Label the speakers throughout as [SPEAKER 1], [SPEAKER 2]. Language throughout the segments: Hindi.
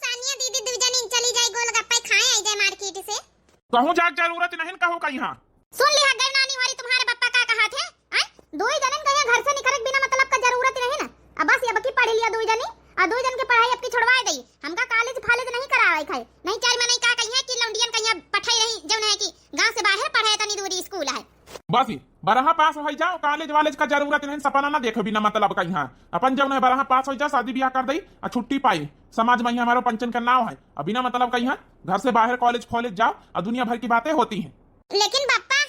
[SPEAKER 1] सानिया दीदी दुजनी चली जाए गोलगप्पा खाए आई जाए मार्केट से।
[SPEAKER 2] कहूँ जाग जरूरत नहीं कहूँ कहीं। हाँ
[SPEAKER 1] सुन लिया गई नानी वाली तुम्हारे पप्पा का कहा थे दो ही जनन कहीं घर से निकल बिना मतलब का जरूरत नहीं ना। अब बस अब की पढ़ लिया दो जनी और दो जन के पढ़ाई अब की छोड़वा गई। हमका कॉलेज फालेज नहीं करावे खाए नहीं चार में नहीं का कहीं है कि लौंडियन कहीं पठाई नहीं जौन है कि गांव से बाहर पढ़ाए तनी दूरी स्कूल है।
[SPEAKER 2] बस बरहा पास हो जाओ कॉलेज वालेज का जरूरत नहीं सपना ना देखो बिना मतलब कहीं। हाँ अपन जब बरहा पास हो जाओ शादी ब्याह कर दई और छुट्टी पाई समाज में हमारा पंचन का नाव है। अब बिना मतलब कहीं घर से बाहर कॉलेज फॉलेज जाओ और दुनिया भर की बातें होती हैं।
[SPEAKER 1] लेकिन पापा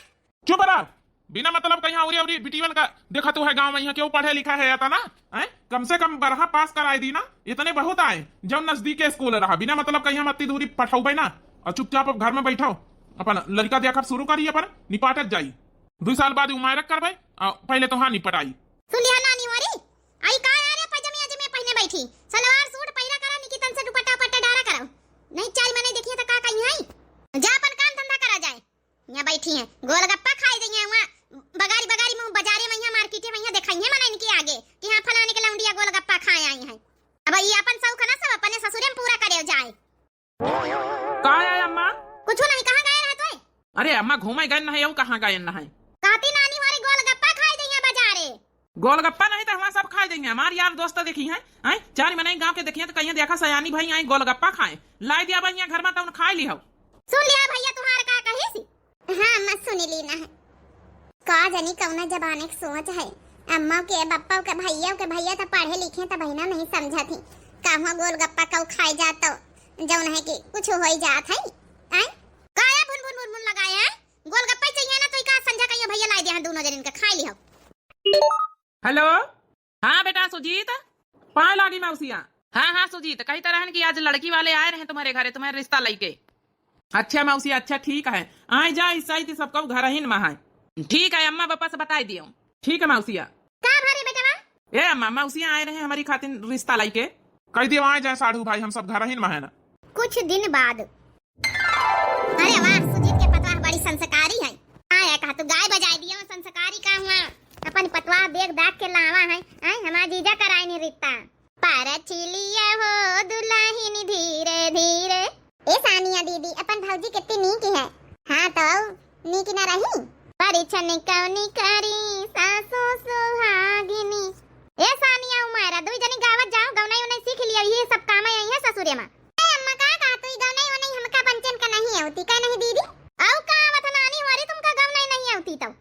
[SPEAKER 2] चुप रहा बिना मतलब कहीं उरी उरी बिटिवन का देखा तो है गांव में यहाँ क्यों पढ़े लिखा है आता ना है कम से कम बरहा पास कराई दी ना इतने बहुत आए जब नजदीक स्कूल रहा बिना मतलब कहीं हम अति दूरी पठाऊ ना और चुपचाप घर में बैठाओ अपन लड़का देखा शुरू करिए अपन निपाटत जाई 2 साल बाद उमारक करबे पहले तो हाँ निपटाई।
[SPEAKER 1] सुन लिया नानी हमारी आई का यार पजामे अजमे पहने बैठी सलवार सूट पहिरा करा निकितन से दुपट्टा पट्टा डारा करो नहीं चाय मैंने देखिए तो का कहीं आई जा अपन काम धंधा करा जाए। यहाँ बैठी है गोलगप्पा खाई जाइए वहां बगारी बगारी मुंह बाजारे में यहाँ मार्केटे में यहाँ दिखाइए मना इनके आगे कि हाँ फलाने के लौंडिया गोलगप्पा खाए आई हैं। अब ये अपन सब खाना सब अपने ससुरे में पूरा करे जाए।
[SPEAKER 2] का है अम्मा
[SPEAKER 1] कुछ नहीं कहां गए रहत है।
[SPEAKER 2] अरे अम्मा घूमे गए नहीं कहाँ गए नहीं
[SPEAKER 1] कहती नानी हमारी गोलगप्पा खाई जाइए बाजारे।
[SPEAKER 2] गोलगप्पा नहीं तो हमारे सब खा देंगे हमारे यार दोस्त देखी है चार महीने गांव के देखिए तो कहीं देखा सयानी भाई आई गोलगप्पा खाए लाई दिया भाई घर में तो खा ली हो।
[SPEAKER 1] सुन लिया भैया तुम्हारा का कही सी हाँ मत सुन ली ना का जनी कौना जबाने की सोच है। अम्मा के बप्पा के भैया तो पढ़े लिखे तो बहना नहीं समझा थी कहवा गोलगप्पा कौ खाए जात जौन है कि कुछ हो जात है काया बुन बुन बुन बुन लगाया है गोलगप्पा चाहिए ना तो का समझा कहियो भैया ला दिया दोनों जन के खा लियो।
[SPEAKER 3] हेलो हाँ बेटा सुजीत पाए लागी मौसिया हाँ सुजीत कही तरह की आज लड़की वाले आए रहे तुम्हारे घरे तुम्हारे रिश्ता लेके। अच्छा मौसिया अच्छा ठीक है आए जा ईसाई सबको घर ही में ठीक है अम्मा पापा से बता दियो ठीक है मौसिया
[SPEAKER 1] का भरे बेटा
[SPEAKER 3] ए अम्मा मौसिया आए रहे हमारी खातिर रिश्ता लेके
[SPEAKER 2] कह दियो आए जाए साढ़ू भाई हम सब घर ही में है ना।
[SPEAKER 1] कुछ दिन बाद अरे वाह सुजीत के पतवा बड़ी संस्कारी है आया कहा तो गाय बजाई दियो संस्कारी का हुआ अपन पतवा देख दाख के लावा है हमारा जीजा कराए नहीं रिश्ता पर चिलिया हो दुल्हन धीरे धीरे। ए सानिया दीदी अपन भौजी कितनी नीक है। हाँ तो नीक ना रही परिछन कौनी करी सासो सुहागिनी। ए सानिया उमारा दो जनी गावत जाओ गौनाई उन्हें सीख लिया ये सब काम आई है ससुरे में। ए अम्मा का कहा तू गौनाई उन्हें हमका पंचन का नहीं होती का नहीं दीदी औ का वत नानी हमारी तुमका गौनाई नहीं होती तो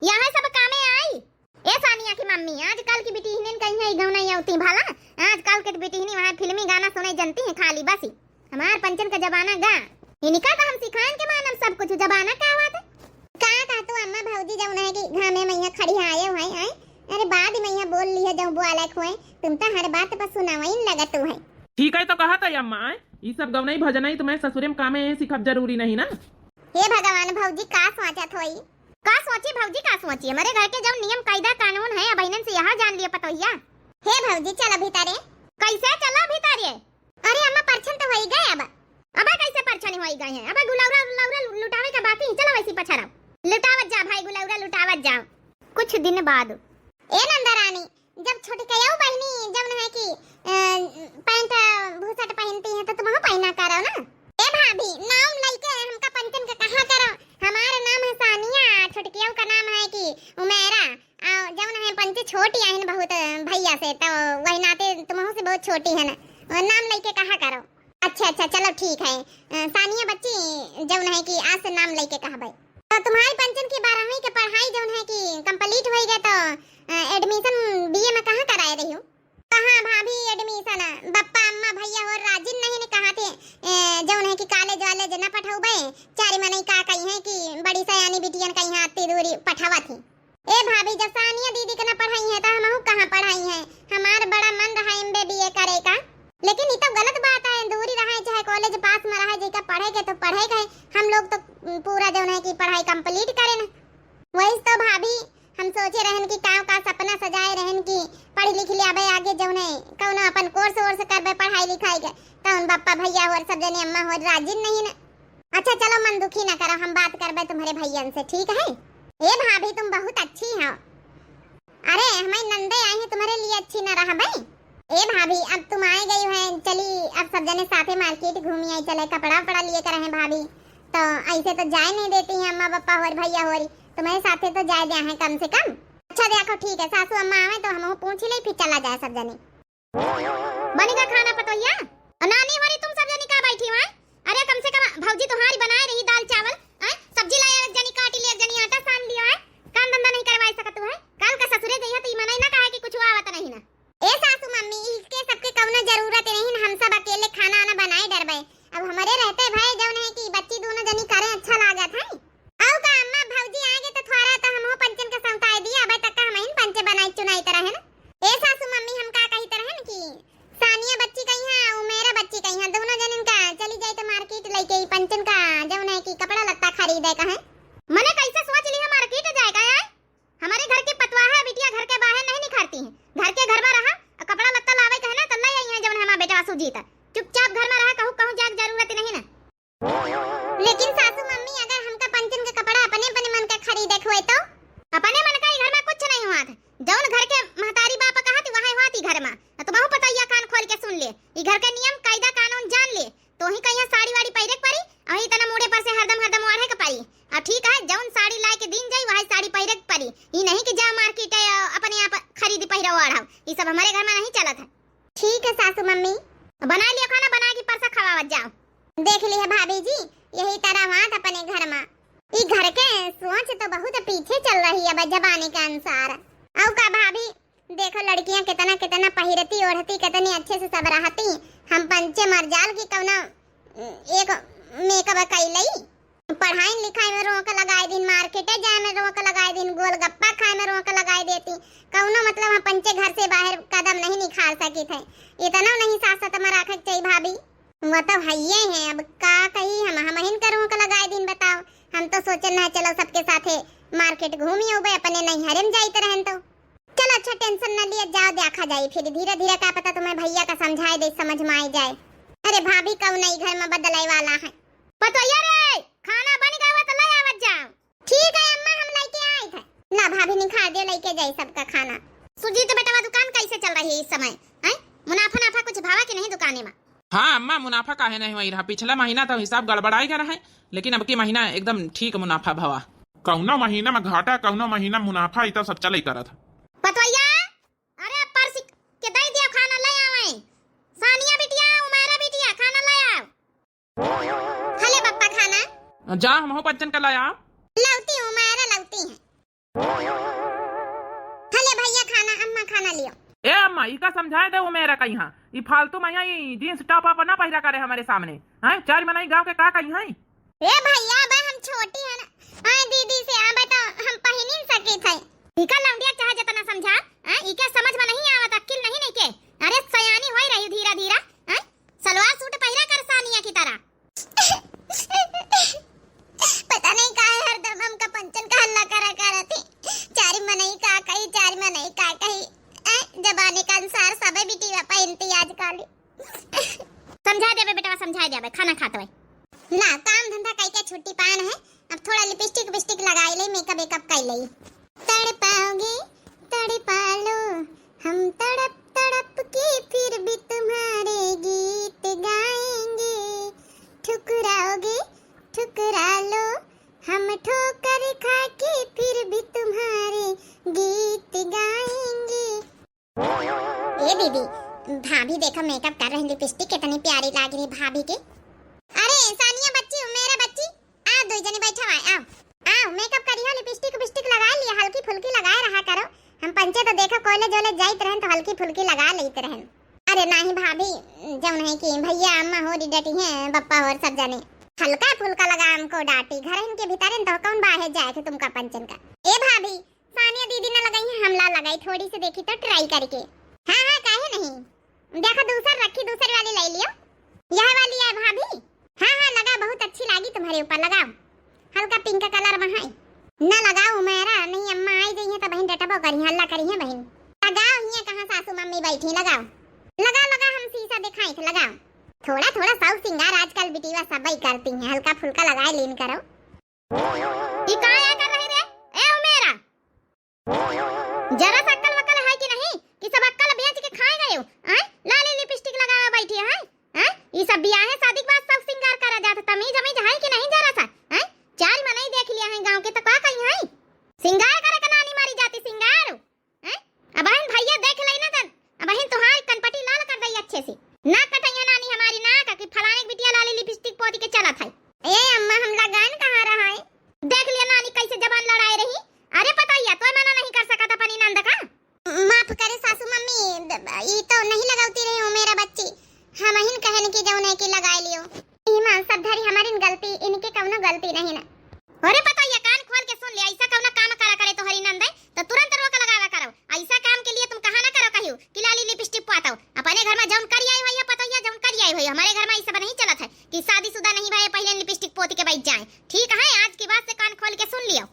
[SPEAKER 1] यहाँ सब कामे आई। ए सानिया की मम्मी आजकल की बेटी हिनन कहीं है गाँव नहीं होती भाला आजकल के बेटी हिनी वहाँ फिल्मी गाना सुने जनती है खाली बसी हमार पंचन का जमाना गा इनका तो हम सिखाएं के मानम सब कुछ जमाना का बात है का तू अम्मा भौजी जब है कि घामे मैया खड़ी आए हुए हैं अरे बाद में मैया बोल ली है जब बोलक हुए तुम तो हर बात पर सुनावा ही लगा तू है।
[SPEAKER 3] ठीक है तो कहा था अम्मा ये सब गवनई भजनई तुम्हें ससुरे में कामे सिखब जरूरी नहीं ना।
[SPEAKER 1] हे भगवान भौजी का सोचत होई का सोची भौजी का सोची हमारे घर के जब नियम कायदा कानून है बहनन से यहाँ जान लिया पतोहिया। हे भौजी चल भीतरे कैसे चला भीतरे। अरे अम्मा परछन तो होई गए अब कैसे परछन होई गए हैं अब गुलौरा गुलौरा लुटावे का बाकी चलो वैसी पछाड़ा लुटावत जा भाई गुलौरा लुटावत जाओ। कुछ दिन बाद ए नंदरानी जब छोटी कयाऊ बहनी जब है कि पैंट भूसट पहनती है तो तुम पहना करो ना। ए भाभी नाम लेके हमका पंचन का कहा करो हमारा नाम है सानिया छोटकियों का नाम है कि उमेरा जब है पंच छोटी है बहुत भैया से तो वही नाते तुमहो से बहुत छोटी है ना नाम लेके कहा करो। अच्छा चलो ठीक है सानिया बच्ची जब है कि आज से नाम लेके कहा भाई तो तुम्हारी पंचन की 12वीं की पढ़ाई जब है कि कंप्लीट हो गया तो एडमिशन बीए में कहाँ कराए रही हो। कहाँ भाभी एडमिशन बप्पा अम्मा भैया और राजिन नहीं ने कहा थे जब है कि कॉलेज वाले जना पठाऊबे चारी मने का कही है कि बड़ी सयानी बिटियन कहीं आती दूरी पठावा थी। ए भाभी जब सानिया दीदी के ना पढ़ाई है तो हम कहाँ पढ़ाई है हमार बड़ा मन रहा एमबीए करे का लेकिन ये तो गलत बात है दूरी रहा है चाहे कॉलेज पास में रहा जेका पढ़ेगे तो पढ़ेगा हम लोग तो पूरा जो है कि पढ़ाई कंप्लीट करे ना। वही तो भाभी हम सोचे रहन कि का सपना सजाए रहन कि पढ़ लिख लिया भाई आगे जो है कौन अपन कोर्स वोर्स करबे पढ़ाई लिखाई के तो उन बप्पा भैया और सब जने अम्मा और राजिन नहीं ना। अच्छा चलो मन दुखी ना करो हम बात करबे तुम्हारे भैयन से ठीक है। ए भाभी तुम बहुत अच्छी हो। अरे हमारी नंदे आई है तुम्हारे लिए अच्छी ना रहा भाई। ए भाभी अब तुम आए गई है चली अब सब जने साथे मार्केट घूमी आई, चले कपड़ा वपड़ा लिए कर रहे भाभी, तो ऐसे तो जाए नहीं देती हैं अम्मा पापा और भैया होरी, तुम्हारे साथे तो जाए दिया है कम से कम। अच्छा देखो ठीक है, सासू अम्मा आवे तो हम पूछ ले फिर चला जाए सब जने। बनेगा खाना पतोहिया? नानी होरी तुम सब जनी का बैठी हो? अरे कम से कम भौजी तुम्हारी बनाए रही दाल चावल, सब्जी लाया एक जनी काटी ले एक जनी आटा सान लियो है, काम धंधा नहीं करवाई सकत है। कल का ससुरे जइया तो ई मनई ना कहे कि कुछ आवत नहीं ना। ए सासू मम्मी इसके सबके कौनो जरूरत नहीं, हम सब अकेले खाना आना बनाए डरबे। अब हमारे रहते भाई जौन है कि बच्ची दोनों जनी करे अच्छा लागत है। औ का अम्मा भौजी आगे तो थोड़ा तो हमहु पंचन का संताय दिया अबे तक हम इन पंचे बनाई चुनाई तरह है ना। ए सासू मम्मी हम का कही तरह है कि सानिया बच्ची कहीं है और मेरा बच्ची कहीं है, दोनों जन इनका चली जाए तो मार्केट लेके पंचन का जौन है कि कपड़ा लत्ता खरीदे का है। मने कैसे सोच ली है मार्केट जाएगा यार? हमारे घर के पतवाहा बिटिया घर के बाहर नहीं निखारती हैं, घर के घर में रहा कपड़ा लत्ता लावे कहना तो ले आई है जौन हमारा बेटा सुजीत चुपचाप घर में रहा, कहूं कहूं जाग जरूरत नहीं ना। लेकिन सासू मम्मी अगर हमका पंचन का कपड़ा अपने अपने मन का खरीदे हुए तो अपने मन का घर में कुछ नहीं हुआ था, जौन घर के महतारी बाप कहा थी वहां हुआ थी घर में, तो बहु पता या कान खोल के सुन ले, ई घर के नियम कायदा कानून जान ले, तो ही कहीं साड़ी वाड़ी पहरे पड़ी और इतना मुड़े पर से हरदम हरदम ओढ़े के पड़ी। और ठीक है जौन साड़ी लाए के दिन जाई वही साड़ी पहरे के पड़ी, ई नहीं कि जा मार्केट अपने आप खरीदी पहरा ओढ़ाओ, ई सब हमारे घर में नहीं चलत है। ठीक है सासू मम्मी, बना लियो खाना, बना के परसा खवावत जाओ। देख ली है भाभी जी यही तरह बात अपने घर में, ई घर के सोच तो बहुत पीछे चल रही है जमाने के अनुसार। औ का भाभी देखो लड़कियां कितना कितना पहिरती ओढ़ती कितनी अच्छे से सब रहती, हम पंचे मरजाल की कौना एक मेकअप कैलई, पढ़ाई लिखाई में रोक लगाए दिन, मार्केटे जाए में रोक लगाए दिन, गोलगप्पा खाए में रोक लगाए देती, कौनो मतलब हम पंचे घर से बाहर कदम नहीं निकाल सकी थे। इतना नहीं सासत में रखे चाहिए भाभी, वो तो भैये हैं, अब का कही हम हिन का रोक लगाए दिन बताओ। हम तो सोचे ना चलो सबके साथे मार्केट घूमी हो अपने नहीं हरम जाते रहन तो चलो, अच्छा टेंशन न लिया जाओ देखा जाए फिर धीरे धीरे का पता तुम्हें भैया का समझाए दे समझ में आ जाए। अरे भाभी कब नहीं घर में बदलाए वाला है पतोया रे, खाना बन गया तो ले आवत जाओ। ठीक है अम्मा हम लेके आए थे, ला भाभी निखा दे लेके जाए सबका खाना। सुजीत बेटा दुकान कैसे चल रही है इस समय हैं? मुनाफा नाफा कुछ भावा कि नहीं दुकाने में?
[SPEAKER 3] हाँ अम्मा मुनाफा काहे नहीं हुई रहा, पिछला महीना तो हिसाब गड़बड़ाई गया है, लेकिन अब की महीना एकदम ठीक मुनाफा भवा।
[SPEAKER 2] कौनो महीना में घाटा कौनो महीना मुनाफा ई तो सब चले करत है।
[SPEAKER 1] पतोया अरे परसी के दे दिया खाना ले आवे, सानिया बिटिया उमेरा बिटिया खाना ले आओ। हले पप्पा खाना
[SPEAKER 3] जा हम हो पंचन का लाया
[SPEAKER 1] लौती हूँ उमेरा लौती है। हले भैया खाना अम्मा खाना लियो।
[SPEAKER 3] ए अम्मा ई का समझाए दे वो मेरा कहीं हाँ, ई फालतू मैया ई जींस टॉप आप ना पहिरा करे हमारे सामने हैं, चार मनाई गांव के का कहीं है।
[SPEAKER 1] ए भैया बे हम छोटी है ना, आ दीदी से आ बेटा हम पहन नहीं सके थे, इका लौंडिया चाहे जितना समझा इके समझ में नहीं आवत, अक्ल नहीं के। अरे सयानी होई रही धीरा धीरा सलवार सूट पहिरा कर सानिया की तरह। पता नहीं का हरदम हम का पंचन का हल्ला करा करती, चार मनई का कही चार मनई का कही, जबाने का अनुसार सबे बिटी पहनती आजकल। समझा देबे बेटा समझा देबे, खाना खाते हुए ना काम धंधा कई के छुट्टी पान है, अब थोड़ा लिपस्टिक विस्टिक लगाई ले, मेकअप वेकअप कर ले। तड़पाओगे तड़पा लो हम तड़प तड़प के फिर भी तुम्हारे गीत गाएंगे, ठुकराओगे ठुकरा लो हम ठोकर खा के फिर भी तुम्हारे गीत गाएंगे। ये दीदी भाभी देखो मेकअप कर रही, लिपस्टिक कितनी प्यारी लग रही भाभी की। अरे सानिया बच्ची मेरा बच्ची आ दो जने बैठा हुआ आओ आओ मेकअप करियो, लिपस्टिक विस्टिक लगा लिया, हल्की फुल्की लगाए रहा करो, हम पंचे तो देखो कॉलेज वाले जाइत रहन तो हल्की फुल्की लगा लेते रहन। अरे नहीं भाभी जब नहीं कि भैया अम्मा हो डटी हैं बप्पा और सब जाने हल्का फुल्का लगा हमको डांटी, घर इनके भीतर तो कौन बाहर जाए थे तुमका पंचन का। ए भाभी सानिया दीदी ने लगाई है, हमला लगाई थोड़ी सी देखी तो ट्राई करके। हाँ हाँ काहे नहीं, देखो दूसर रखी दूसरी वाली ले लियो, यह वाली है भाभी। हाँ हाँ लगा बहुत अच्छी लगी तुम्हारे ऊपर, लगाओ हल्का पिंक कलर में है ना, लगाओ मेरा नहीं अम्मा आई गई है तो बहन डटबो करी हल्ला करी है बहन, लगाओ ये कहां सासू मम्मी बैठी, लगाओ लगाओ लगाओ हम शीशा दिखाई थे, लगाओ थोड़ा थोड़ा साउथ सिंगार आजकल बिटिया सब ही करती हैं, हल्का फुल्का लगाए लीन करो। ये क्या कर रही रे ए उमेरा, जरा सा अक्ल वक्ल है कि नहीं कि सब अक्ल बेच के खाए गए हो हैं? लाली लिपस्टिक लगावा बैठी है हैं? ये सब ब्याह शादी के बाद सब सिंगार करा जाता, तमीज अमीज है कि नहीं जरा सा हैं? चार मने देख लिया है गांव के, तो का कहीं है सिंगार करे का नानी मारी जाती सिंगार हैं? अब बहन भैया देख लेना त अब बहन तुम्हारी कनपटी लाल कर दई अच्छे से, ना कटैया नानी हमारी ना का कि फलाने की बिटिया लाली लिपस्टिक पोती के चला था। ए अम्मा हम लगान कहां रहा है, देख लिया नानी कैसे जबान लड़ाए रही। अरे पताइया तो मना नहीं कर सका था अपनी नंद का। माफ करे सासू मम्मी, ये तो नहीं लगाती रही हूं मेरा बच्ची, हम हिन कहन की जौन है कि लगाए लियो। ईमान सब धरी हमारी गलती, इनके कौनो गलती नहीं ना। अरे पताइया कान खोल के सुन ले, ऐसा कौनो काम करा करे तो हरी नंद तो तुरंत रोक लगावा करो। ऐसा काम के लिए तुम कहां ना करो कहियो कि लाली लिपस्टिक पाताओ। अपने घर में जौन करी आई होई पताइया, जौन करी आई होई हमारे घर में ऐसा नहीं चलत है कि शादीशुदा नहीं भाई पहले लिपस्टिक पोती के बैठ जाए। ठीक है, आज के बाद से कान खोल के सुन लियो।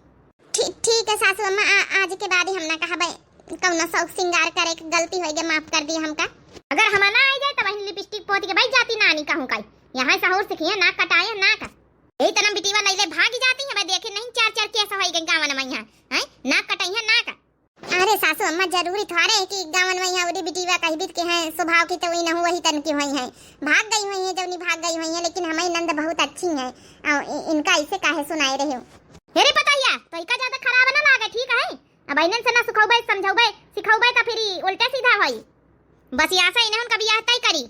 [SPEAKER 1] ठीक है सासू अम्मा, आज के बाद ही हम ना कहबे कौनो शौक सिंगार करे के गलती होई गे, माफ कर दी हमका। अगर हम ना आई जाए तो वही लिपस्टिक पोती के बैठ जाती नानी कहूं काई। यहां सहूर सिखिए ना कटाए ना का यही तरह बिटिवा लइले भागी जाती है। मैं देखे नहीं चार चार केस होई गए गावन में यहां हैं, ना कटाइया ना का। अरे सासू अम्मा जरूरी थोड़े है कि गावन में यहां उड़ी बिटिवा कही बीत के हैं स्वभाव की तो वही न वही तन की हुई है, भाग गई हुई है जौनी भाग गई हुई है। लेकिन हमारी नंद बहुत अच्छी है, इनका ऐसे काहे सुनाए रहे हो। अरे पताइया तो इका ज्यादा खराब ना लागे, ठीक है? अब इनन से ना सुखौबे समझौबे सिखौबे त फिर उल्टे सीधा होई। बस यहाँ से इन्हें कभी यह तय करी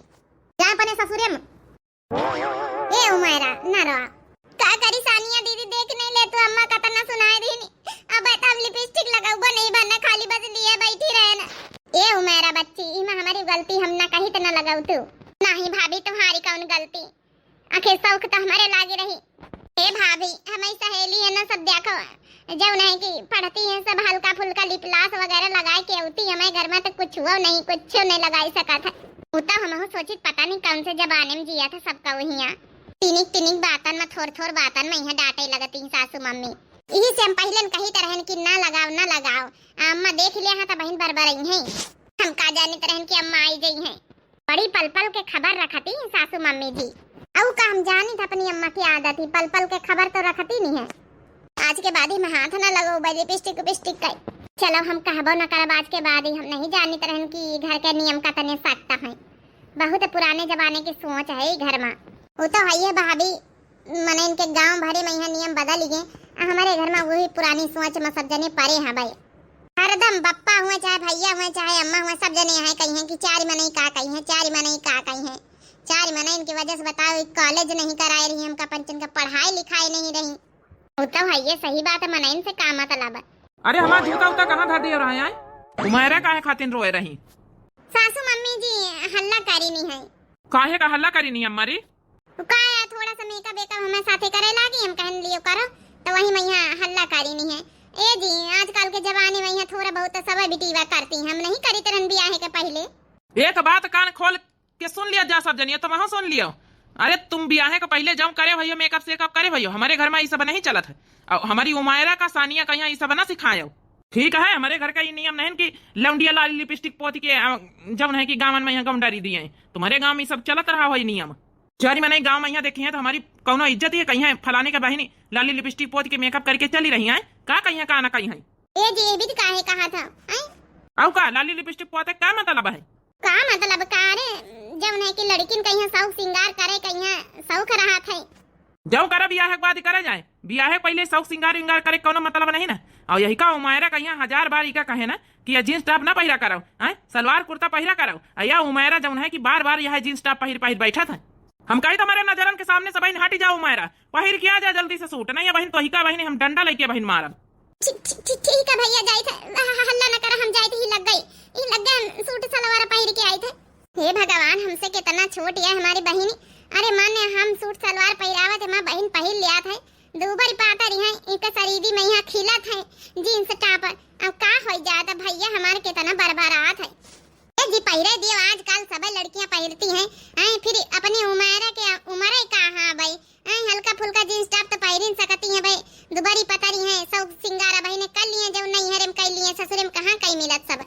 [SPEAKER 1] जाए अपने ससुरे में। ए उमैरा ना रो का करी सानिया दीदी देख नहीं ले तो अम्मा का तना सुनाई दी नहीं। अब तब लिपस्टिक लगाऊबा नहीं बनना, खाली बस लिए बैठी रहे ना। ए उमैरा बच्ची, इमा हमारी गलती हम ना कही त ना लगाऊ तू नहीं भाभी, तुम्हारी कौन गलती, आखिर शौक तो हमारे लागे रही। ए भाभी हमारी सहेली है ना, सब देखो जब नहीं कि पढ़ती है सब हल्का फुल्का लिपलास वगैरह लगाए के होती, हमारे घर में तो कुछ हुआ नहीं, कुछ नहीं लगाई सका था। उता हम सोची पता नहीं कौन से जमाने में जिया था सबका वहिया। तिनिक तिनिक बातन में थोड़ बातन में यहाँ डांटे लगती सासू मम्मी। यही से हम पहले कही तरहन की ना लगाओ ना लगाओ। अम्मा देख लिया था बहन बरबर है, हम का जाने तरहन की अम्मा आई गई है। बड़ी पल पल के खबर रखती सासू मम्मी जी, अब का हम जानी था अपनी अम्मा की आदत ही पल पल के खबर तो रखती नहीं है। आज के बाद ही मैं हाथ ना लगो लिपस्टिक विपस्टिक का। चलो हम कहबो न करब, आज के बाद ही हम नहीं जानी तरहन की घर के नियम का तने सख्त है। बहुत पुराने जमाने की सोच है घर में, वो तो है भाभी। मने इनके गांव भरे में यहाँ नियम बदल गए, हमारे घर में वही पुरानी सोच में सब जने पड़े हैं भाई। हरदम बप्पा हुए चाहे भैया हुए चाहे अम्मा हुए सब जने यहाँ कही हैं कि चार मने का कही है, चार मने का कही है, चार मने इनकी वजह से बताओ कॉलेज नहीं कराए रही, हमका पंचन का पढ़ाई लिखाई नहीं रही। वो तो है ये सही बात है, मने इनसे काम मतलब।
[SPEAKER 3] अरे हमारा जूता उता कहाँ धर दिया रहा है? तुम्हारे काहे खातिर रोए रही?
[SPEAKER 1] सासू मम्मी जी हल्ला करी नहीं है।
[SPEAKER 3] काहे का हल्ला करी नहीं हमारी?
[SPEAKER 1] का थोड़ा सा मेकअप वेकअप हमें साथे करे लागी, हम कहन लियो करो तो वही मैं यहाँ हल्ला करी नहीं है। ए जी आजकल के जमाने में यहाँ थोड़ा बहुत सब बिटिवा करती, हम नहीं करी तरन ब्याह के पहले।
[SPEAKER 3] एक बात कान खोल के सुन लिया जा सब जनिए, तो वहाँ सुन लियो। अरे तुम ब्याह के पहले जाऊँ करे भैया मेकअप सेकअप करे भैया, हमारे घर में ये सब नहीं चलत है। और हमारी उमायरा का सानिया का यहाँ ये सब ना सिखाए। ठीक है, हमारे घर का ये नियम नहीं कि लौंडिया लाली लिपस्टिक पोती के जब है कि गाँव में यहाँ गम डारी दिए हैं। तुम्हारे गाँव में सब चलत रहा है नियम। चारी मैंने गाँव में यहाँ देखी है तो हमारी कौनो इज्जत ही कहीं है। फलाने के बहनी लाली लिपस्टिक पोत के मेकअप करके चली रही है, का कहीं का ना कहीं है।
[SPEAKER 1] ए जी ये भी काहे कहा था
[SPEAKER 3] अब का लाली लिपस्टिक पोते का मतलब है?
[SPEAKER 1] का मतलब का रे जब है कि लड़किन कहीं शौक सिंगार करे कहीं शौक रहा था।
[SPEAKER 3] जब करे ब्याह के बाद करे जाए, ब्याह के पहले शौक सिंगार विंगार करे कोनो मतलब नहीं ना। और यही का उमायरा कहीं 1000 बार इका कहे ना कि यह जींस टॉप ना पहिरा करो, सलवार कुर्ता पहिरा करो। या उमायरा जब है कि बार बार यह जींस टॉप पहिर बैठा था। हम कही तुम्हारे नजरन के सामने से बहन हटी जाओ उमायरा, पहिर किया जा जल्दी से सूट नहीं बहन तो ही का बहन हम डंडा लेके बहन मारब।
[SPEAKER 1] ठीक है भैया जाई थे हल्ला न कर, हम जाई थे ही लग गए सूट सलवार पहिर के आई थे। हे भगवान हमसे कितना छोट है हमारी बहन। अरे माने हम सूट सलवार पहिरावत है, मां बहन पहिर लिया था दूबर पाता रही है एक शरीरी में यहाँ खिला था जींस टॉप। अब का हो जाता भैया हमारे कितना बरबरात है जी पहिरे दियो। आजकल सब लड़कियां पहिरती हैं, फिर अपनी उम्र के उम्र ही कहां भाई, हल्का फुल्का जींस टॉप तो पहिर सकती हैं भाई। दुबारी पतरी है सब सिंगारा बहने कर लिए जो नहीं हरम कर लिए, ससुर में कहां कहीं मिलत सब।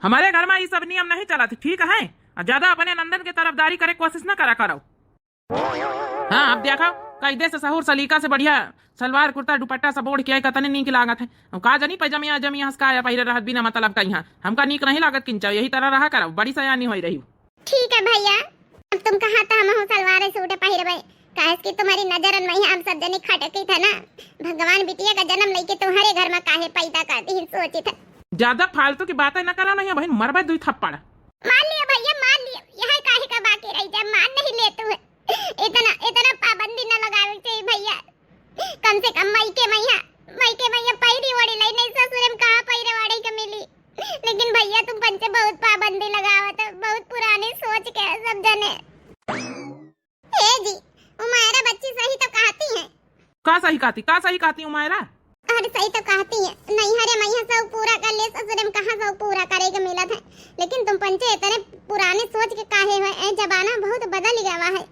[SPEAKER 3] हमारे घर में ये सब नियम नहीं चला थे, ठीक है? ज्यादा अपने नंदन की तरफदारी करे कोशिश न करा करो। हाँ अब देखो कैदे से सहूर सलीका से बढ़िया सलवार कुर्ता दुपट्टा सब ओढ़ के कतने नीक लागत है। का जनी पैजमिया जमिया हंसका पहिरे रहत बिना मतलब का यहाँ हमका नीक नहीं लागत किंचा, यही तरह रहा करो, बड़ी सयानी हो रही।
[SPEAKER 1] ठीक है भैया अब तुम कहा था हम सलवार काहे कि तुम्हारी नजर में हम सब जने खटकी था ना। भगवान बिटिया का जन्म लेके तुम्हारे घर में काहे पैदा कर दी सोची था।
[SPEAKER 3] ज्यादा फालतू की बातें न करा नहीं बहन, मरबा दुई थप्पड़।
[SPEAKER 1] मान लिया भैया मान लिया, यहाँ काहे का बाकी रह जाए, मान नहीं ले तू है। इतना पाबंदी न लगावे चाहिए भैया। कम से कम मई के मैया पैरी ओढ़ी लाई, नहीं ससुरे में कहाँ पैरे वाड़ी का मिली। लेकिन भैया तुम पंचे बहुत पाबंदी लगावत, बहुत पुरानी सोच के सब जने। हे जी उमायरा बच्ची सही तो कहती है।
[SPEAKER 3] का सही कहती उमायरा?
[SPEAKER 1] अरे सही तो कहती है, नहीं हरे मैया सब पूरा कर ले, ससुरे में कहाँ सब पूरा करेगा मिला था। लेकिन तुम पंचे इतने पुराने सोच के काहे हो, ए जमाना बहुत बदल गया है।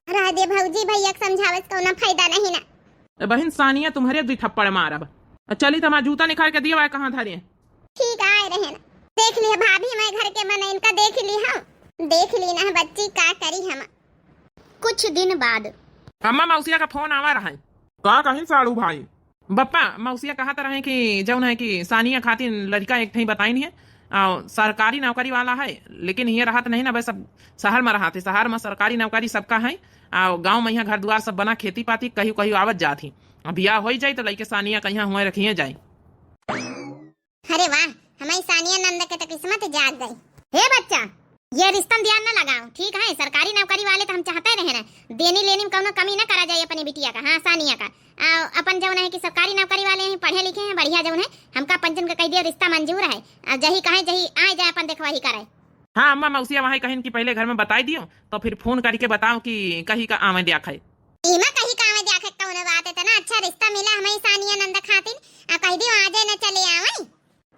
[SPEAKER 1] रह दे भौजी, भैया के समझावे से कोनो फायदा नहीं ना।
[SPEAKER 3] बहन सानिया तुम्हारे दुई थप्पड़ मारब। चली तो जूता निकाल के दिया कहाँ धरे।
[SPEAKER 1] ठीक आए रहे ना, देख लिया भाभी मैं घर के मन इनका देख ली हम, देख ली ना बच्ची का करी हम। कुछ दिन बाद
[SPEAKER 3] अम्मा मौसिया का फोन आवा रहा है।
[SPEAKER 2] का कहीं साड़ू भाई?
[SPEAKER 3] बप्पा मौसिया कहत रहे कि जौन है कि सानिया खातिर लड़का एक ठही बताई नहीं है, सरकारी नौकरी वाला है, लेकिन ये रहत नहीं ना, बस सब शहर में रहते। शहर में सरकारी नौकरी सबका है, गाँव में यहाँ घर द्वार सब बना, खेती पाती कहीं कहीं आवत जाती। बियाह हो जाये तो लड़के सानिया कहीं हुए रखिए जाये।
[SPEAKER 1] अरे वाह, हमारी सानिया नंद के तो किस्मत जाग गई। हे बच्चा, ये रिश्ता ध्यान न लगाओ, ठीक है? सरकारी नौकरी वाले तो हम चाहते रहे ना, देनी लेनी में कोनो कमी न करा जाए अपनी बिटिया का। हाँ सानिया का अपन जौन है कि सरकारी नौकरी वाले हैं, पढ़े लिखे हैं, बढ़िया जौन है, हमका पंचन का कह दिया रिश्ता मंजूर है। जही कहे जही आए जाए अपन देखवाही करे।
[SPEAKER 3] हाँ अम्मा मौसिया वहाँ कहीं कि पहले घर में बताई दियो, तो फिर फोन करके बताओ कि कहीं का आवे दिया खाए।
[SPEAKER 1] इमा कहीं का आवे दिया खाए कौन बात है, तना अच्छा रिश्ता मिला हमारी सानिया नंद खातिर, कह दियो आ जाए न चले आवे।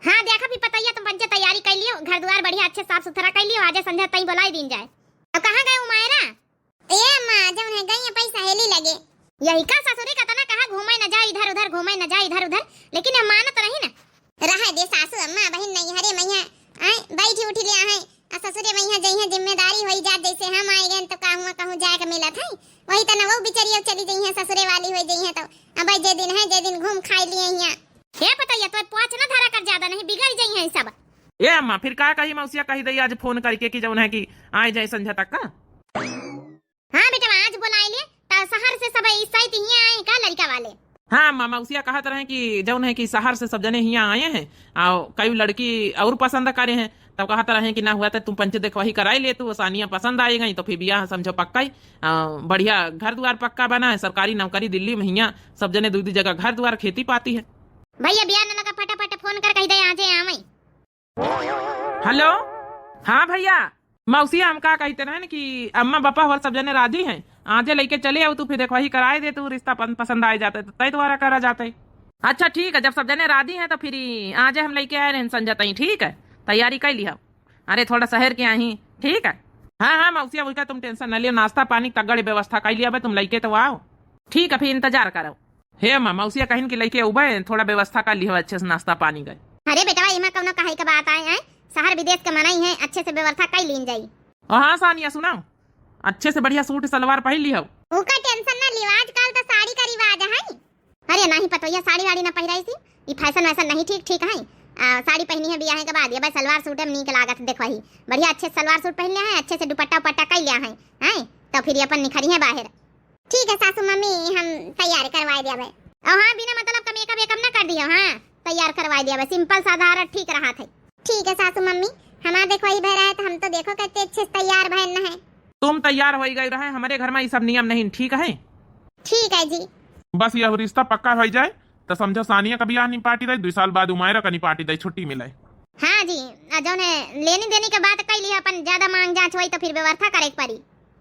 [SPEAKER 1] हाँ देखा भी पता है, तुम पंचे तैयारी कर लियो, घर द्वार बढ़िया अच्छे साफ सुथरा कर लियो, आज संध्या तई बुलाई दिन जाए। अब कहाँ गए उमायरा? ए अम्मा जौन है गई पैसा हेली लगे, यही का ससुरी का तना कहा घूमे न जा इधर उधर, घूमे न जा इधर उधर, लेकिन हम मानत रही ना। रहा दे सासू अम्मा बहन नहीं हरे मैया आए बैठी उठी ले आए, ससुरे मैया जइहा जिम्मेदारी होई जात, जैसे हम आए गए तो कहूँ जाए के मिलत है, वही तना वो बिचारी चली जइहा ससुरे वाली होई जइहा। तो अब जे दिन है जे दिन घूम खाई लिए यहाँ क्या पता ये तो पाँच न धरा कर ज्यादा नहीं बिगड़ जाइए है सब।
[SPEAKER 3] ए अम्मा फिर का कही मौसिया कही दई आज फोन करके कि जौन है कि आए जाए संध्या तक का।
[SPEAKER 1] हाँ बेटा आज बुलाई ले, तो शहर से सब ईसाई तिहिया आए का लड़का वाले।
[SPEAKER 3] हाँ अम्मा मौसिया कहत रहे कि जौन है कि शहर से सब जने यहाँ आए हैं, और कई लड़की और पसंद करे हैं, तब कहते रहे कि ना हुआ तो तुम पंच देखवाही कराई ले, तू सानिया पसंद आई गई तो फिर बियाह समझो पक्का ही, बढ़िया घर द्वार पक्का बना है, सरकारी नौकरी दिल्ली में, यहाँ सब जने दूसरी जगह घर द्वार खेती पाती है।
[SPEAKER 1] भैया बियाह न लगा फटाफट फोन कर कह दे आ जाए आवे।
[SPEAKER 3] हेलो हाँ भैया मौसिया हम का कहते रहे कि अम्मा पापा और सब जने राजी हैं, आजे लेके चले आओ, तू फिर देखवाही कराए दे, तू रिश्ता पसंद आए जाते तो तय द्वारा करा जाते। अच्छा ठीक है, जब सब जने राजी हैं तो फिर आजे हम लेके आए रहे संजय तई, ठीक है तैयारी कर लिया। अरे थोड़ा शहर के आई ठीक है। हाँ हाँ मौसिया वही का तुम टेंशन न लियो, नाश्ता पानी तगड़े व्यवस्था कर लिया, तुम लेके तो आओ, ठीक है फिर इंतजार करो। हे अम्मा मौसिया कहीं कि लेके उबे थोड़ा व्यवस्था कर लियो अच्छे से नाश्ता पानी का।
[SPEAKER 1] अरे बेटा इमा कौनो काहे का बात आए हैं, शहर विदेश के मनाई है, अच्छे से व्यवस्था कर लीन जाई।
[SPEAKER 3] और हाँ सानिया सुनाओ, अच्छे से बढ़िया सूट सलवार पहन लियो।
[SPEAKER 1] उका टेंशन ना लियो, आजकल तो साड़ी का रिवाज है। अरे नहीं पता ये साड़ी वाड़ी ना पहिराई सी, ये फैशन वैसन नहीं ठीक है। साड़ी पहनी है बियाह के बाद, ये बस सलवार सूट में नीक लागत देखवाही, बढ़िया अच्छे सलवार सूट पहन लिया है, अच्छे से दुपट्टा उपट्टा कर लिया है, तो फिर अपन निखरी है बाहर। ठीक है सासू मम्मी हम तैयार करवा दिया भाई। और हाँ बिना मतलब का मेकअप वेकअप ना कर दियो, हाँ तैयार करवा दिया भाई, सिंपल साधारण ठीक रहा था। ठीक है सासू मम्मी हमारा देखवाही भय रहा है, तो हम तो देखो कहते अच्छे से तैयार बहन है।
[SPEAKER 3] तुम तैयार हो गई रहे, हमारे घर में ये सब नियम नहीं, ठीक है?
[SPEAKER 1] ठीक है जी।
[SPEAKER 2] बस यह रिश्ता पक्का हो जाए तो समझो सानिया का बियाह नहीं पार्टी दे, 2 साल बाद उमायरा का नहीं पार्टी दे, छुट्टी मिले।
[SPEAKER 1] हाँ जी जौन है लेनी देनी के बात कर लिया अपन, ज्यादा मांग जांच हुई तो फिर व्यवस्था करे पड़ी।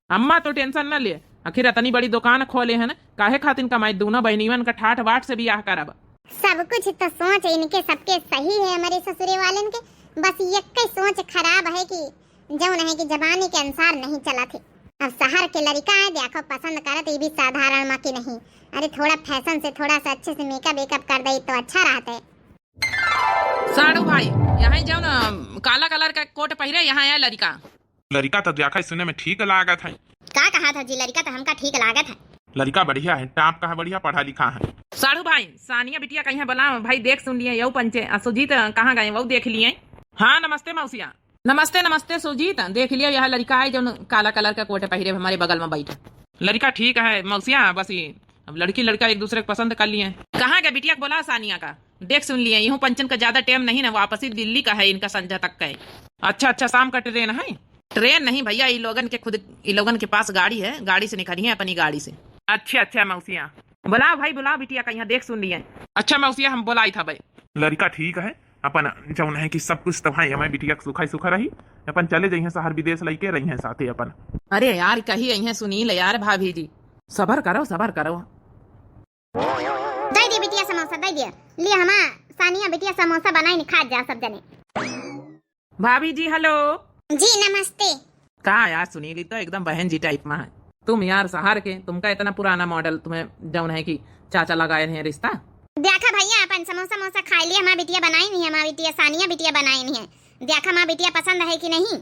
[SPEAKER 3] अम्मा तो टेंशन न ले, आखिर इतनी बड़ी दुकान खोले है ना, काहे खातिर कमाई, दोनों बहनीवन का ठाठ बाट से बियाह करब।
[SPEAKER 1] सब कुछ तो सोच इनके सबके सही है, हमारे ससुरे वाले के, बस ये सोच खराब है कि जौन है कि जमाने के अनुसार नहीं चला थे। अब शहर के लड़का है देखो पसंद करत, ये भी साधारण माँ की नहीं, अरे थोड़ा फैशन से थोड़ा सा अच्छे से मेकअप वेकअप कर दे तो अच्छा रहता है।
[SPEAKER 3] साड़ू भाई यहाँ जाओ ना, काला कलर का कोट पहरे यहाँ है लड़का।
[SPEAKER 2] लड़का तो देखा सुनने में ठीक लागत है।
[SPEAKER 1] का कहा था जी, लड़का तो हमका ठीक लागत है।
[SPEAKER 2] लड़का बढ़िया है, टाप का है, बढ़िया पढ़ा लिखा है।
[SPEAKER 3] साड़ू भाई सानिया बिटिया कहीं बोला भाई देख सुन लिए, यू पंचे सुजीत कहाँ गए वो देख लिए। हाँ नमस्ते मौसिया। नमस्ते नमस्ते सुजीत, देख लिया यह लड़का है जो काला कलर का कोट पहरे हमारे बगल में बैठा। लड़का ठीक है मौसिया, बस ये अब लड़की लड़का एक दूसरे को पसंद कर लिए। कहाँ का बिटिया को बोला सानिया का, देख सुन लिए यूं पंचन का ज्यादा टाइम नहीं ना, वापस ही दिल्ली का है इनका, संध्या तक का है। अच्छा अच्छा, शाम का ट्रेन है? ट्रेन नहीं भैया, ये लोगन के पास गाड़ी है, गाड़ी से निकली है अपनी गाड़ी से। अच्छा अच्छा मौसिया, बुलाओ भाई बुलाओ बिटिया का, यहाँ देख सुन लिए। अच्छा मौसिया हम बोलाई था भाई।
[SPEAKER 2] लड़का ठीक है अपन जौन है कि सब कुछ तबाही हमारी बिटिया के सुखा सुखा रही, अपन चले जाइए शहर विदेश लेके रही है साथे अपन।
[SPEAKER 3] अरे यार कही यही सुनील यार, भाभी जी सबर करो सबर करो।
[SPEAKER 1] दे दिए बिटिया समोसा, दे दिया लिए हमा सानिया बिटिया समोसा बनाई खा जा सब जने।
[SPEAKER 3] भाभी जी हेलो।
[SPEAKER 1] जी नमस्ते।
[SPEAKER 3] कहा यार सुनील तो एकदम बहन जी टाइप में है तुम यार, शहर के तुमका इतना पुराना मॉडल, तुम्हें जौन है कि चाचा लगाए हैं रिश्ता।
[SPEAKER 1] देखा भैया अपन समोसा मोसा खा लिए, हमारी बिटिया बनाई नहीं है, हमारी बिटिया सानिया बिटिया बनाई नहीं है। देखा हमारी बिटिया पसंद है कि नहीं,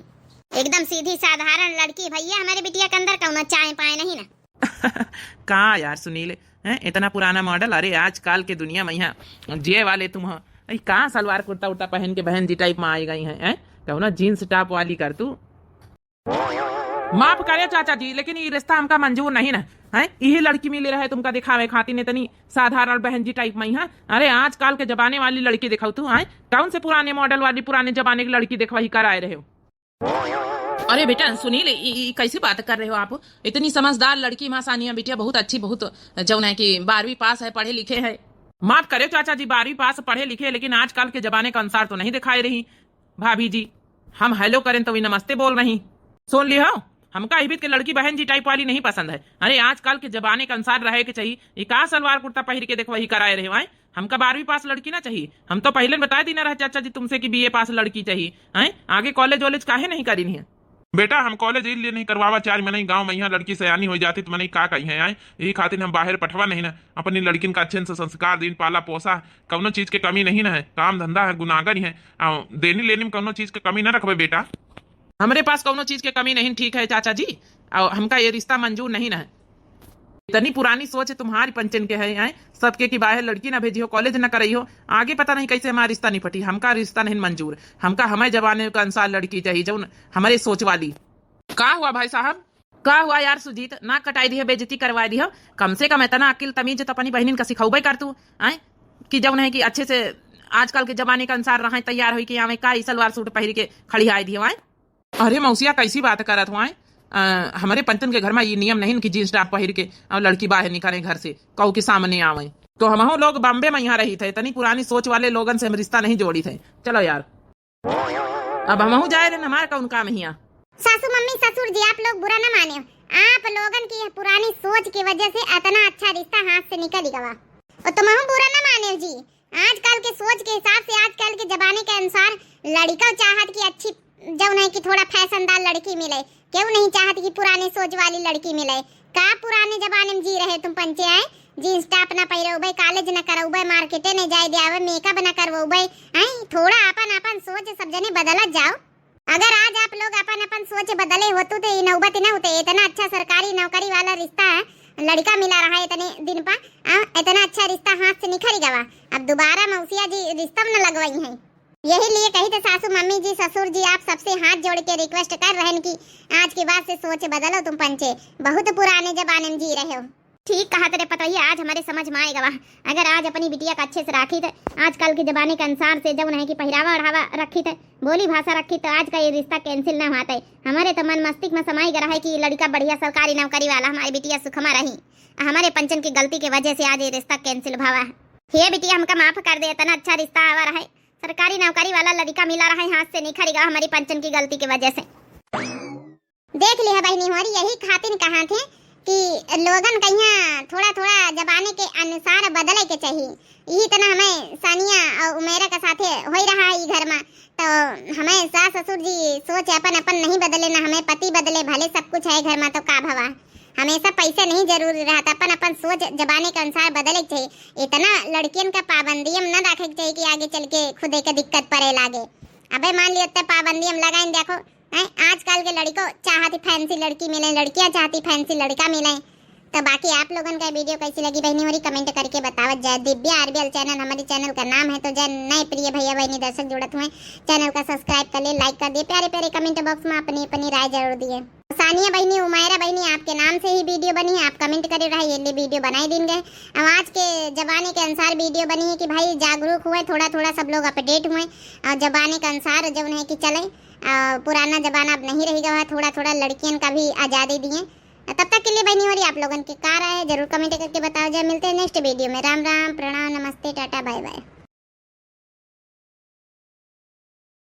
[SPEAKER 1] एकदम सीधी साधारण लड़की भैया, हमारे बिटिया के अंदर कौन चाय पाए नहीं ना।
[SPEAKER 3] कहा यार सुनील है इतना पुराना मॉडल, अरे आजकल के दुनिया में यहाँ जिए वाले तुम हो, कहाँ सलवार कुर्ता उर्ता पहन के बहन जी टाइप में आई गई है, कहो ना जीन्स टॉप वाली कर तू। माफ करे चाचा जी, लेकिन ये रिश्ता हमका मंजूर नहीं ना है, यही लड़की मिले रहे तुमका दिखावे खातिर इतनी साधारण बहन जी टाइप में है। अरे आजकल के जमाने वाली लड़की दिखाओ तू, कौन से पुराने मॉडल वाली पुराने जमाने की लड़की देखवा ही कर आए रहे हो। अरे बेटा सुनील कैसी बात कर रहे हो आप, इतनी समझदार लड़की माँ सानिया बिटिया बहुत अच्छी, बहुत जौन है कि 12वीं पास है, पढ़े लिखे है। माफ करे चाचा जी, 12वीं पास पढ़े लिखे, लेकिन आजकल के जमाने का अनुसार तो नहीं दिखाई रही। भाभी जी हम हेलो करें तो भी नमस्ते बोल रही, सुन ली हो, हमका अभी के लड़की बहन जी टाइप वाली नहीं पसंद है। अरे आजकल के जमाने के अनुसार रहे के चाहिए, ये का सलवार कुर्ता पहन के देखो वही कराए रहे हो, हमका 12वीं पास लड़की ना चाहिए। हम तो पहले बता दी ना रहे चाचा जी तुमसे कि BA पास लड़की चाहिए, आगे कॉलेज वॉलेज काहे नहीं करी है।
[SPEAKER 2] बेटा हम कॉलेज इसलिए नहीं करवावा चार मैंने गांव में यहाँ लड़की सयानी हो जाती तो मैंने का कही है यही खातिर हम बाहर पठवा नहीं ना, अपनी लड़किन का अच्छे से संस्कार दिन पाला पोसा, कौनो चीज के कमी नहीं ना है, काम धंधा है, गुनागर ही है, देनी लेनी में कौनो चीज के कमी ना रखबे बेटा।
[SPEAKER 3] हमारे पास कौनो चीज के कमी नहीं, ठीक है चाचा जी, और हमका ये रिश्ता मंजूर नहीं ना है। इतनी पुरानी सोच है तुम्हारी पंचन के है, सबके की बाहर लड़की ना भेजी हो, कॉलेज ना कराई हो, आगे पता नहीं कैसे हमारा रिश्ता नहीं पटी। हमका रिश्ता नहीं मंजूर, हमका हमारे जमाने के अनुसार लड़की चाहिए जो हमारे सोच वाली। का हुआ भाई साहब, का हुआ यार सुजीत, ना कटाई दी है, बेइज्जती करवा दी हो, कम से कम इतना अकिल तमीज तो अपनी बहनिन का सिखाऊबे कर तू, कि जौन है कि अच्छे से आजकल के जमाने के अनुसार रहा तैयार हुई कि यहाँ का सलवार सूट पहन के खड़ी आई दी। अरे मौसिया कैसी बात करत हुआ, हमारे पंचन के घर में ये नियम नहीं कि जींस टॉप पहन के और लड़की बाहर निकले घर से, कहो के सामने आवे। तो हम लोग बॉम्बे में यहाँ रही थे, इतनी पुरानी सोच वाले लोगन से हम रिश्ता नहीं जोड़ी थे। चलो यार अब हम जाए रहे, हमारे कौन काम है यहाँ।
[SPEAKER 1] सासू मम्मी ससुर जी आप लोग बुरा न माने, आप लोगन की पुरानी सोच की वजह से इतना अच्छा रिश्ता हाथ से निकल गया, और तुम बुरा न माने जी। आजकल के सोच के हिसाब से, आजकल के जमाने के अनुसार लड़का चाहत की अच्छी जौन है कि थोड़ा फैशनदार लड़की मिले, क्यों नहीं चाहत कि पुरानी सोच वाली लड़की मिले। का पुराने जमाने में जी रहे तुम पंचे आए, जींस टॉप ना पहरे, कॉलेज न करो, मार्केटे न जाए दिया, मेकअप न करवो, थोड़ा अपन अपन सोच सब जने बदलत जाओ। अगर आज आप लोग अपन अपन सोच बदले होते तो ये नौबत न होते, इतना अच्छा सरकारी नौकरी वाला रिश्ता है, लड़का मिला रहा है इतने दिन पर, इतना अच्छा रिश्ता हाथ से निखर गया, अब दोबारा मौसिया जी रिश्ता न लगवाई है। यही लिए कही थे सासू मम्मी जी ससुर जी आप सबसे हाथ जोड़ के रिक्वेस्ट कर रहे हैं कि आज के बाद से सोच बदलो, तुम पंचे बहुत पुराने जमाने में जी रहे हो। ठीक कहा तेरे पता ही, आज हमारे समझ में आएगा, अगर आज अपनी बिटिया का अच्छे से राखी थे, आजकल के जमाने के अनुसार से जब है कि पहरावा ओढ़ावा रखी थे, बोली भाषा रखी, तो आज का ये रिश्ता कैंसिल ना होता है। हमारे तो मन मस्तिष्क में समाई गया है कि लड़का बढ़िया सरकारी नौकरी वाला, हमारी बिटिया सुखमा रही, हमारे पंचन की गलती की वजह से आज ये रिश्ता कैंसिल भावा है। ये बिटिया हमका माफ कर दे, इतना अच्छा रिश्ता आवा रहा है, सरकारी नौकरी वाला लड़का मिला रहा है, हाथ से निखर गया हमारी पंचन की गलती की वजह से। देख लिया बहनी हमारी, यही खातिर कहा थे कि लोगन कहीं थोड़ा थोड़ा जमाने के अनुसार बदले के चाहिए। यही तना हमें सानिया और उमेरा के साथे हो रहा है घर में, तो हमें सास ससुर जी सोच अपन अपन नहीं बदले ना, हमें पति बदले, भले सब कुछ है घर में तो का भवा, हमेशा पैसे नहीं जरूरी रहता, अपन अपन सोच जमाने के अनुसार बदले के चाहिए। इतना लड़कियन का पाबंदी हम न रखे चाहिए कि आगे चल के खुदे के दिक्कत पड़े लागे। अबे मान लियो तो पाबंदी हम लगाएं, देखो आजकल के लड़कों चाहती फैंसी लड़की मिले, लड़कियां चाहती फैंसी लड़का मिले। तो बाकी आप लोगों का वीडियो कैसी लगी बहनी हमारी कमेंट करके बतावत जाए। दिव्या RBL चैनल हमारे चैनल का नाम है, तो जय नए प्रिय भैया बहनी दर्शक जुड़त हुए चैनल का सब्सक्राइब कर ले, लाइक कर दिए, प्यारे प्यारे कमेंट बॉक्स में अपनी अपनी राय जरूर दिए। सानिया बहनी, उमायरा बहनी, आपके नाम से ही वीडियो बनी है, आप कमेंट करे रहा ये वीडियो बनाई दिन गए। अब आज के जमाने के अनुसार वीडियो बनी है कि भाई जागरूक हुए, थोड़ा थोड़ा सब लोग अपडेट हुए और जमाने के अनुसार जब है कि चले। पुराना जमाना अब नहीं रहेगा, थोड़ा थोड़ा लड़कियों का भी आज़ादी दिए। तब तक के लिए बहनी और आप लोगों के कार आए जरूर कमेंट करके बताओ। जय, मिलते हैं नेक्स्ट वीडियो में। राम राम, प्रणाम, नमस्ते, टाटा, बाय बाय।